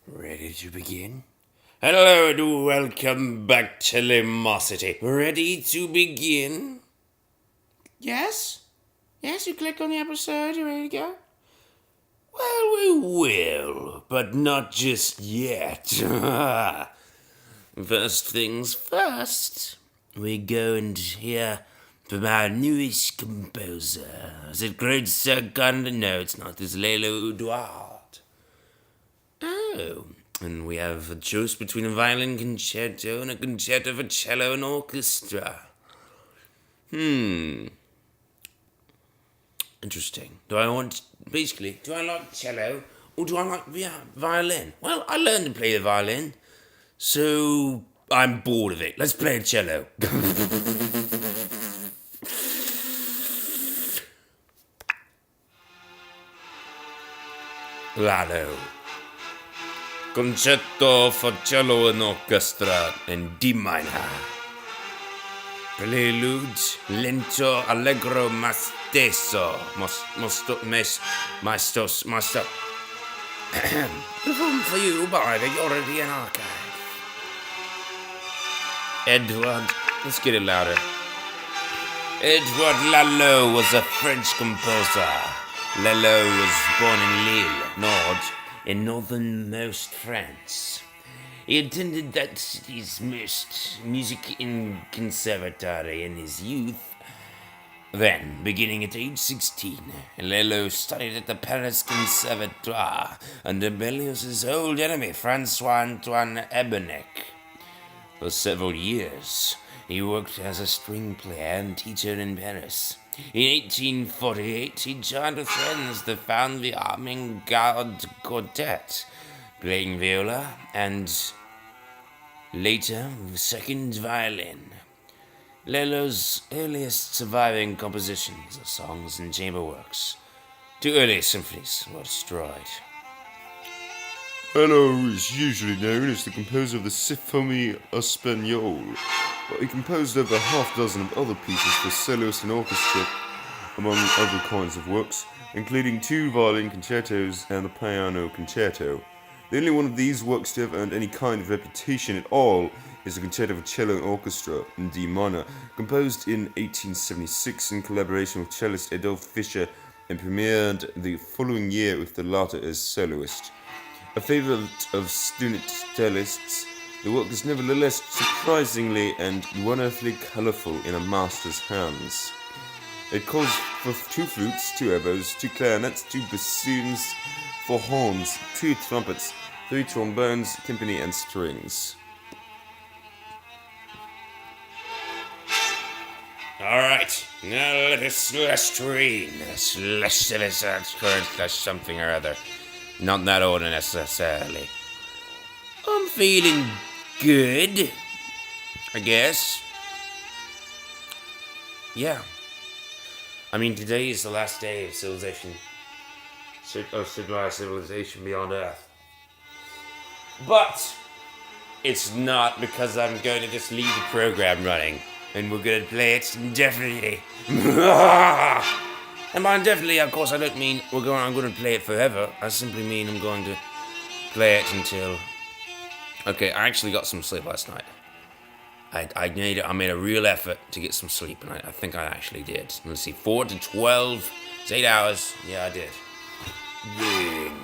Ready to begin? Hello and welcome back to Lumosity. Ready to begin? Yes? Yes, you click on the episode, you ready to go? Well, we will, but not just yet. First things first, we go and hear from our newest composer. Is it Great Second? No, it's not. It's Lelo Edouard. Oh, and we have a choice between a violin concerto and a concerto for cello and orchestra. Interesting. Do I like cello or do I like violin? Well, I learned to play the violin, so I'm bored of it. Let's play a cello. Lalo. Concerto for cello and orchestra in D minor. Prelude lento allegro ma stesso. Masto. Performed for you by the European Archive. Edward, let's get it louder. Edward Lalo was a French composer. Lalo was born in Lille, in northernmost France. He attended that city's most music in conservatory in his youth. Then, beginning at age 16, Lalo studied at the Paris Conservatoire under Berlioz's old enemy, Francois-Antoine Eberneck. For several years, he worked as a string player and teacher in Paris. In 1848, he joined with friends to found the Arming-Garde Quartet, playing viola and later second violin. Lalo's earliest surviving compositions are songs and chamber works. Two early symphonies were destroyed. Lalo is usually known as the composer of the Symphonie Espagnole, but he composed over half a dozen of other pieces for soloist and orchestra, among other kinds of works, including 2 violin concertos and a piano concerto. The only one of these works to have earned any kind of reputation at all is the Concerto for Cello and Orchestra in D minor, composed in 1876 in collaboration with cellist Adolphe Fischer and premiered the following year with the latter as soloist. A favourite of student cellists, the work is nevertheless surprisingly and wonderfully colourful in a master's hands. It calls for 2 flutes, 2 oboes, 2 clarinets, 2 bassoons, 4 horns, 2 trumpets, 3 trombones, timpani and strings. Alright, now let us stream. Slash something or other. Not that order necessarily. I'm feeling good, I guess. Yeah. I mean, today is the last day of civilization beyond Earth. But it's not because I'm going to just leave the program running and we're going to play it indefinitely. And by indefinitely, of course, I don't mean I'm going to play it forever. I simply mean I'm going to play it until... Okay, I actually got some sleep last night. I made a real effort to get some sleep, and I think I actually did. Let's see, 4 to 12, it's 8 hours. Yeah, I did. Ding.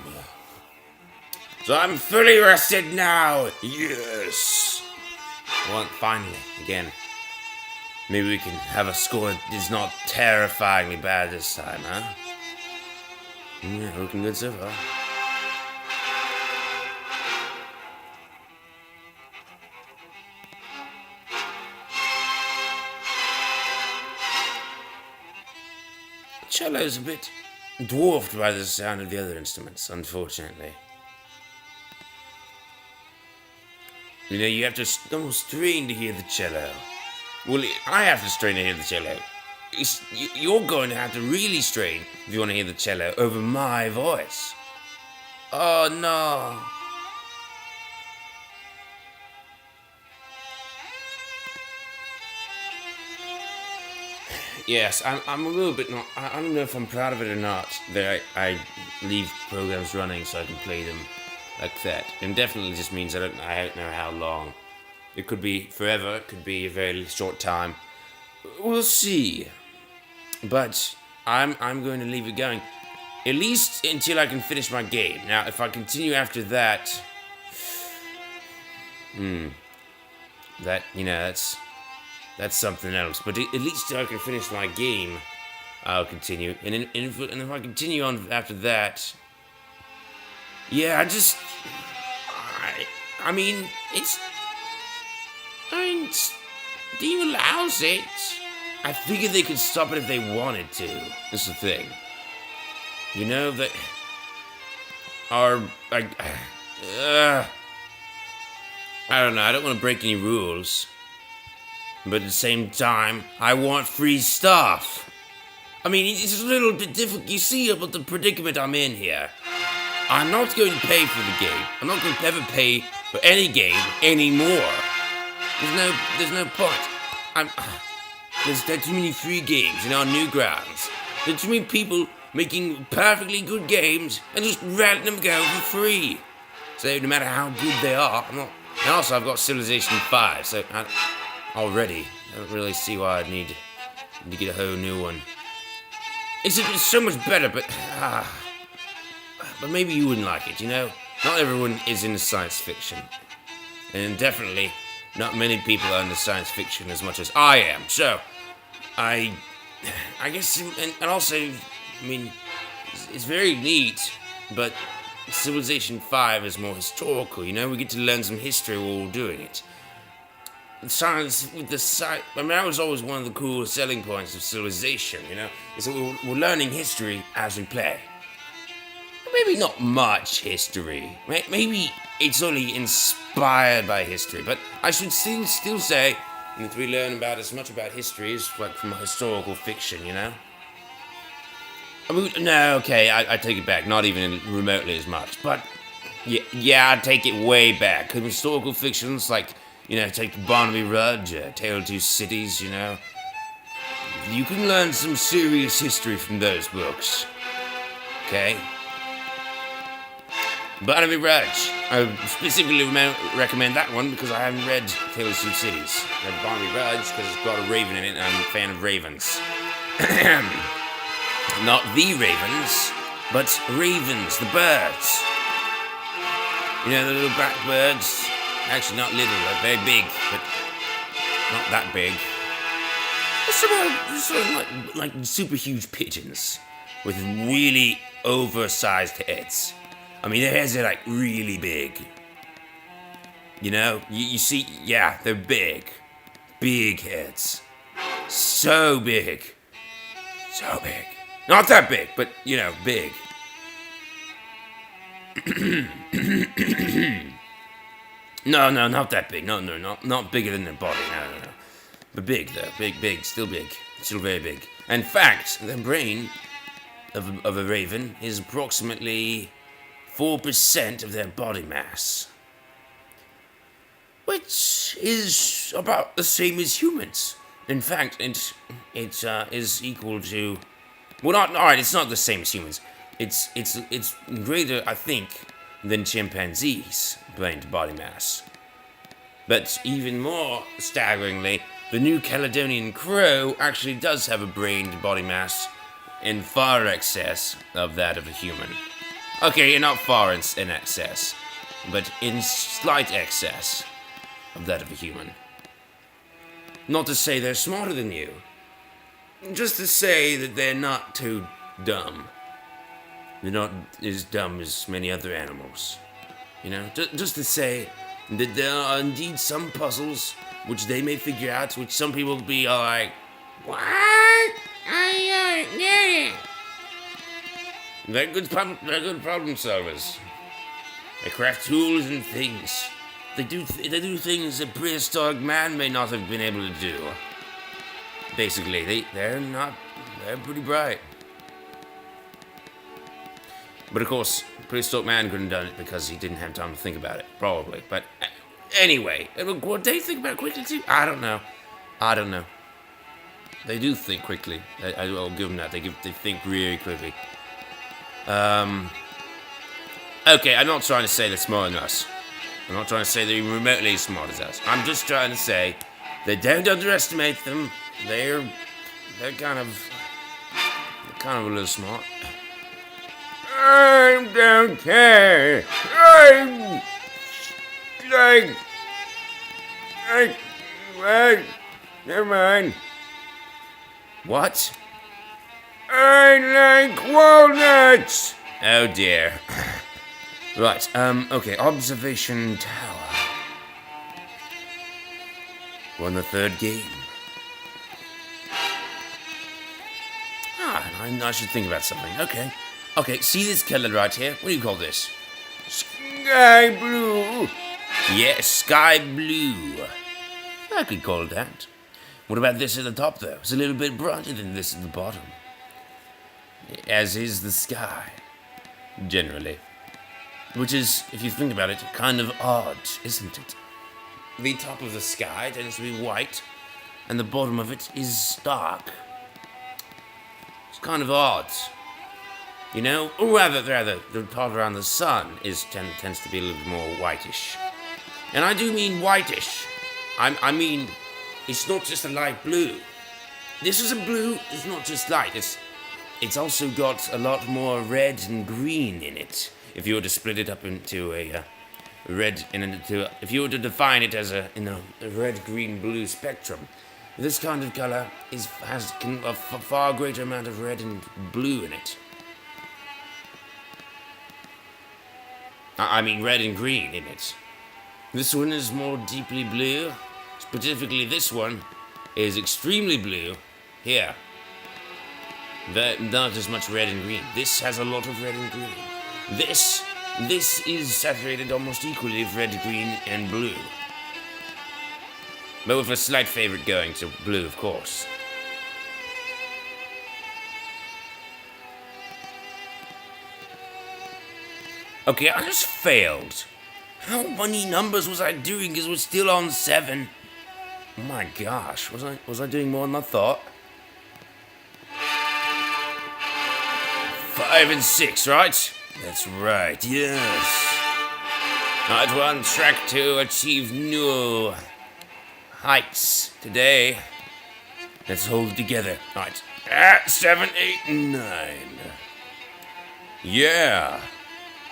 So I'm fully rested now. Yes. Well, finally, again. Maybe we can have a score that is not terrifyingly bad this time, huh? Yeah, looking good so far. Cello's a bit dwarfed by the sound of the other instruments, unfortunately. You know, you have to almost strain to hear the cello. Well, I have to strain to hear the cello. You're going to have to really strain if you want to hear the cello over my voice. Oh, no. Yes, I'm a little bit not... I don't know if I'm proud of it or not, that I leave programs running so I can play them like that. And definitely just means I don't know how long. It could be forever. It could be a very short time. We'll see. But I'm going to leave it going, at least until I can finish my game. Now, if I continue after that, that that's something else. But at least till I can finish my game, I'll continue. And if I continue on after that, yeah, I mean, Steam allows it. I figured they could stop it if they wanted to. That's the thing. You know, that are I don't know. I don't want to break any rules, but at the same time, I want free stuff. I mean, it's a little bit difficult. You see about the predicament I'm in here. I'm not going to pay for the game. I'm not going to ever pay for any game anymore. There's no point. There's too many free games in our Newgrounds. There's too many people making perfectly good games and just letting them go for free. So no matter how good they are, I'm not. And also, I've got Civilization 5, so I don't really see why I need to get a whole new one. It's so much better, but maybe you wouldn't like it, you know? Not everyone is into science fiction. And definitely not many people are into science fiction as much as I am. So, I guess, and also, I mean, it's very neat, but Civilization 5 is more historical, you know? We get to learn some history while we're doing it. Science, with the science, I mean, that was always one of the cool selling points of Civilization, you know? Is that we're learning history as we play. Maybe not much history. Maybe it's only inspired by history, but I should still say that we learn about as much about history as like from historical fiction, you know? I mean, no, okay, I take it back. Not even remotely as much, but yeah, I take it way back. Because historical fictions, like, you know, take Barnaby Rudge, Tale of Two Cities, you know. You can learn some serious history from those books. Okay? Barnaby Rudge. I specifically recommend that one because I haven't read Tale of Two Cities. I read Barnaby Rudge because it's got a raven in it and I'm a fan of ravens. Not the ravens, but ravens, the birds. You know, the little black birds? Actually, not little, they're very big, but not that big. Sort of like super huge pigeons with really oversized heads. I mean, their heads are like really big. You know, you see, yeah, they're big. Big heads. So big. So big. Not that big, but, you know, big. No, not that big. No, not bigger than their body. No. But big, though. Big, still big. Still very big. In fact, the brain of a raven is approximately 4% of their body mass. Which is about the same as humans. In fact, it is equal to... Well, alright, it's not the same as humans. It's greater, I think, than chimpanzees' brain to body mass. But even more staggeringly, the New Caledonian crow actually does have a brain to body mass in far excess of that of a human. Okay, not far in excess, but in slight excess of that of a human. Not to say they're smarter than you, just to say that they're not too dumb. They're not as dumb as many other animals. You know, just to say that there are indeed some puzzles which they may figure out, which some people will be all like, what? I don't get it. They're good problem solvers. They craft tools and things. They do things that prehistoric man may not have been able to do. Basically, they're pretty bright. But of course, prehistoric man couldn't have done it because he didn't have time to think about it, probably. But anyway, would they think about it quickly too? I don't know. They do think quickly. I'll give them that. They think really quickly. Okay, I'm not trying to say they're smarter than us. I'm not trying to say they're remotely as smart as us. I'm just trying to say that don't underestimate them. They're kind of a little smart. I don't care. Never mind. What? I like walnuts. Oh dear. Right, okay, observation tower. Won the third game. I should think about something. Okay, see this color right here? What do you call this? Sky blue. Yes, sky blue. I could call it that. What about this at the top, though? It's a little bit brighter than this at the bottom. As is the sky, generally. Which is, if you think about it, kind of odd, isn't it? The top of the sky tends to be white, and the bottom of it is dark. It's kind of odd. You know? Or rather, the part around the sun tends to be a little more whitish. And I do mean whitish. I mean, it's not just a light blue. This is a blue, it's not just light. It's also got a lot more red and green in it. If you were to split it up into a if you were to define it as a red, green, blue spectrum, this kind of color has a far greater amount of red and blue in it. I mean red and green in it. This one is more deeply blue. Specifically, this one is extremely blue. Here. Not as much red and green. This has a lot of red and green. This is saturated almost equally with red, green, and blue. But with a slight favorite going to blue, of course. Okay, I just failed. How many numbers was I doing? Because we're still on 7. Oh my gosh, was I doing more than I thought? 5 and 6, right? That's right, yes. Right, we're on track to achieve new heights today. Let's hold it together. Right, 7, 8, and 9. Yeah.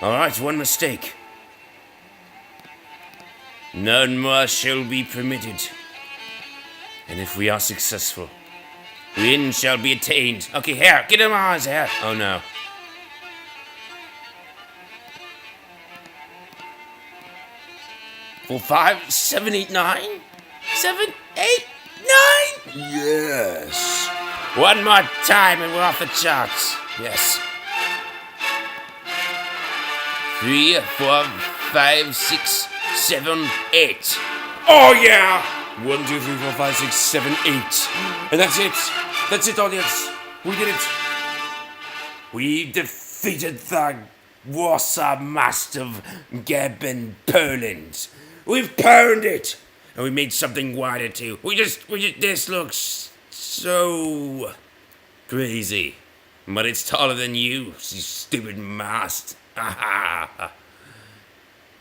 Alright, one mistake. None more shall be permitted. And if we are successful, win shall be attained. Okay, here, get in my eyes here. Oh no. For 5, 7, 8, 9? 7, 8, 9? Yes. One more time and we're off the charts. Yes. 3, 4, 5, 6, 7, 8. Oh yeah! 1, 2, 3, 4, 5, 6, 7, 8. And that's it. That's it, audience. We did it. We defeated the Warsaw Master of Gabon, Poland. We've pwned it. And we made something wider too. This looks so crazy. But it's taller than you, you stupid mast.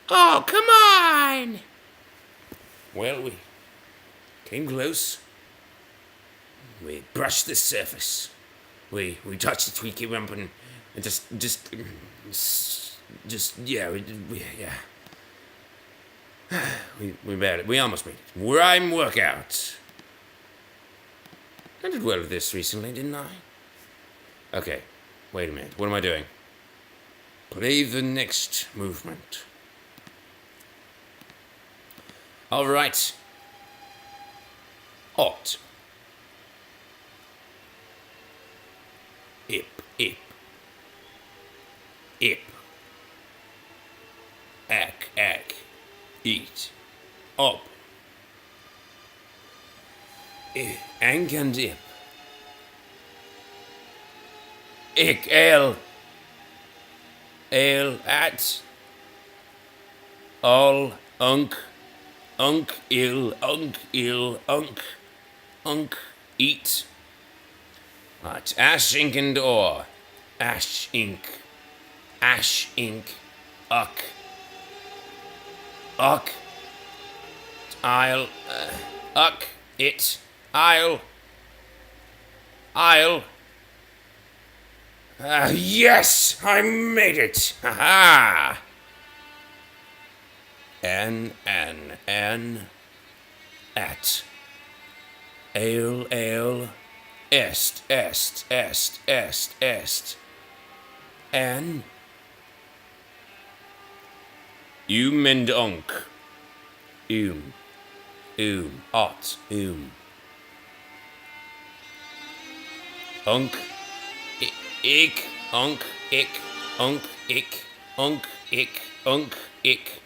Oh, come on. Well, we came close. We brushed the surface. We touched the tweaky rump and just we made it. We almost made it. Rhyme workout. I did well with this recently, didn't I? Okay, wait a minute. What am I doing? Play the next movement. All right. Ot. Ip, ip. Ip. Ack, ack. Eat. Op. Ank and ip. Ik, el. Ale, at. All, unk. Unk, ill, unk, ill, unk. Unk, eat. Right, ash, ink, and ore. Ash, ink. Ash, ink. Uck. Uck. I'll. Uck. It. I'll. Yes! I made it! Ha ha! An, at. Ale, est. An. And unk. Ot, Unk. Ik, unk, ik, ik.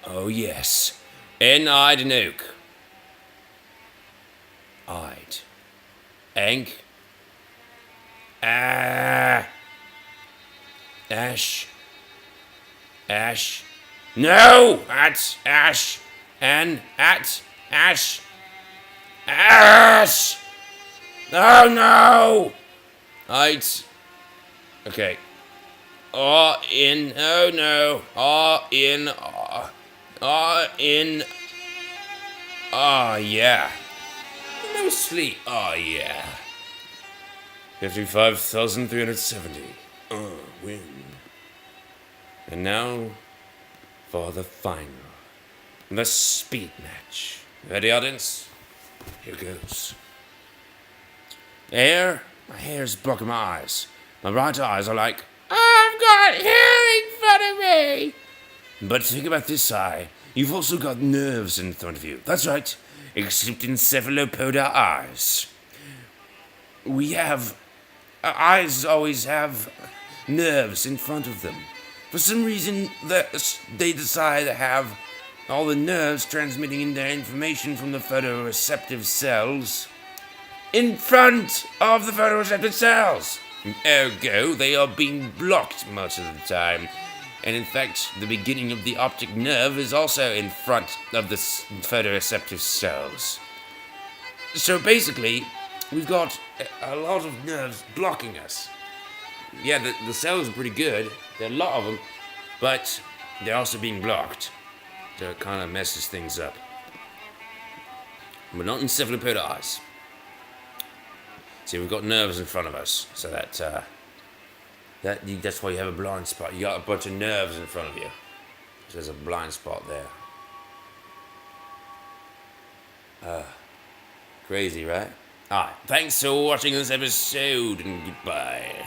Oh yes. I'd an oak. I'd. Ank. Ash. No! At. Ash. An. At. Ash. Ash! Oh no! Okay. In. Oh no. In. Yeah. Mostly. Yeah. 55,370. Win. And now for the final. The speed match. Ready, audience? Here goes. My hair's blocking my eyes. My right eyes are like, I've got hair in front of me. But think about this eye. You've also got nerves in front of you. That's right. Except in cephalopoda eyes. Eyes always have nerves in front of them. For some reason, they decide to have all the nerves transmitting in their information from the photoreceptive cells in front of the photoreceptive cells. Ergo, they are being blocked much of the time. And in fact, the beginning of the optic nerve is also in front of the photoreceptive cells. So basically, we've got a lot of nerves blocking us. Yeah, the cells are pretty good. There are a lot of them, but they're also being blocked. So it kind of messes things up. But not in cephalopoda eyes. See, we've got nerves in front of us, so that's why you have a blind spot. You got a bunch of nerves in front of you. So there's a blind spot there. Crazy, right? Alright, thanks for watching this episode, and goodbye.